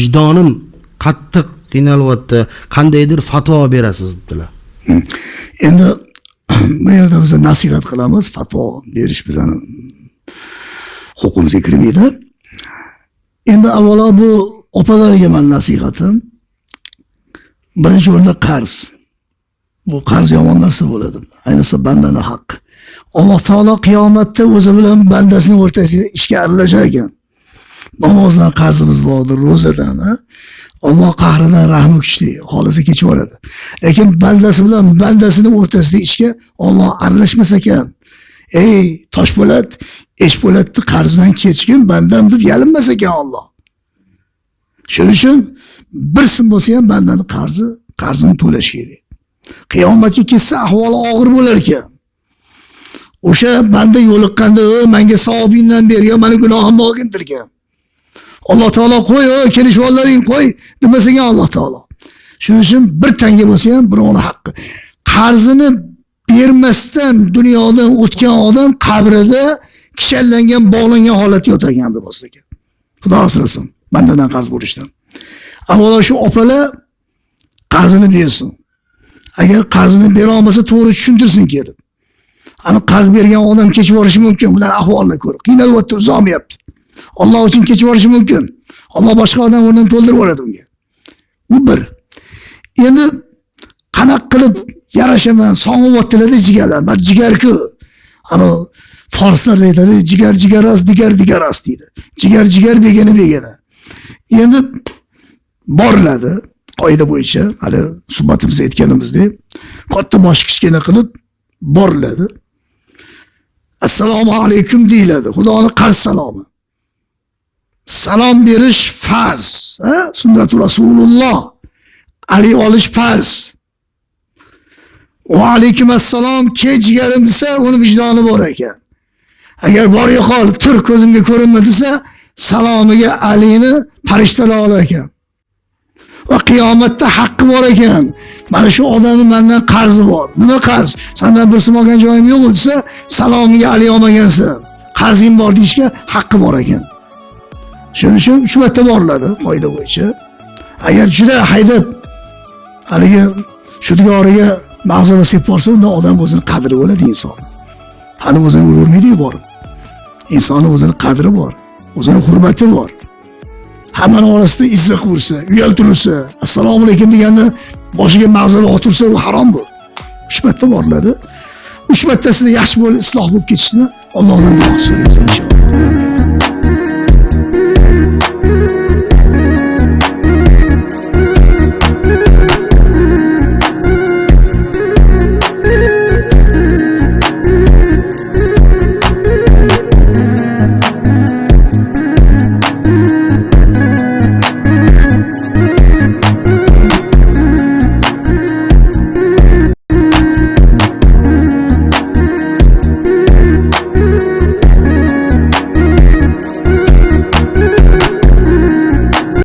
Vicdonim qattiq qiynalyapti. Qandaydir fatvo berasiz dedilar. Endi bu yerda biz nasihat qilamiz, fatvo berish bizning huquqimizga kirmaydi. Endi avvalo bu opalarga men nasihatim. Birinchi o'rinda qarz. Bu qarz yomon narsa bo'ladi. Ayniqsa bandaning haqqi. Alloh taolo qiyomatda o'zi bilan bandasining o'rtasida ishga aralashar ekan. Namozdan qarzimiz bordir, ro'zadan, Alloh qahridan rahmi kuchli, holisi kechib oladi. Lekin bandasi bilan bandasining o'rtasida ishga Alloh aralashmas ekan. Ey Toshpo'lat, Eshpo'latni qarzdan kechgin bandam deb yalinmas ekan Alloh. Shuning uchun bir sim bo'lsa ham bandaning qarzini to'lash kerak. Qiyomatga ketsa ahvoli og'ir bo'lar ekan. O'sha banda yo'liqqanda, menga savobingdan bergan, meni gunohim bo'lgandirgan. Alloh taolo qo'y, kelishvollaring qo'y demasagan Alloh taolo. Shuning uchun bir tanga bo'lsa ham birovning haqqi. Qarzini bermasdan dunyodan o'tgan odam qabrida kishanlangan, bog'langan holatda yotar ekan deb bo'lsa ekan. Xudo asrasin, bandadan qarz bo'lishdan. Avvalo shu opalar qarzini bersin. Agar qarzini bera olmasa to'g'ri tushuntirsin kerak. Ana qarz bergan odam kechib yuborishi mumkin, bular ahvolni ko'rib. Qiynalyapti, uzoqmayapti. Alloh uchun kechib yuborishi mumkin. Alloh boshqa odam o'rnini to'ldirib yuboradi unga. Bu bir. Endi qanaq qilib yarashaman, sog'ayaptilar jigarlar. Men jigar-ku. Ana forslar aytadi, jigar-jigaras, digar-digaras deydi. Jigar-jigar begani. Endi boriladi. Qoida bo'yicha, hali suhbatimizda aytganimizdek, katta bosh kichkina qilib boriladi. Assalomu alaykum deyiladi. Xudoning qarz salomi. Salom berish farz, sunnat Rasululloh. Ali olish farz. Va alaykum assalom kechgarim desa, uni vijdoni bor ekan. Agar bor yo'qol, tur ko'zimga ko'rinma desa, salomiga Alini farishtalar olar ekan. Va qiyomatda haqqi bor ekan. Mana shu odamning mendan qarzi bor. Nima qarz? Sendan bir so'm olgan joyim yo'q desa, salomiga Ali olmagansan. Qarzing bor deyishga haqqi bor ekan. Shuning uchun 3 marta boriladi qoida bo'yicha. Agar juda haydab haligi shu digoriga mag'zava sepib borsa, unda odam o'zining qadri bo'ladi inson. Hali o'zini urmaydi borib. Insonning o'zining qadri bor, o'zining hurmati bor. Hammaning orasida issiq ursa, uyaltirsa, assalomu alaykum deganni boshiga mag'zava o'tirsa, u harom bu. 3 marta boriladi. 3 martasida yaxshi bo'lib, isloh bo'lib ketishini Allohdan duo so'raymiz inshaalloh.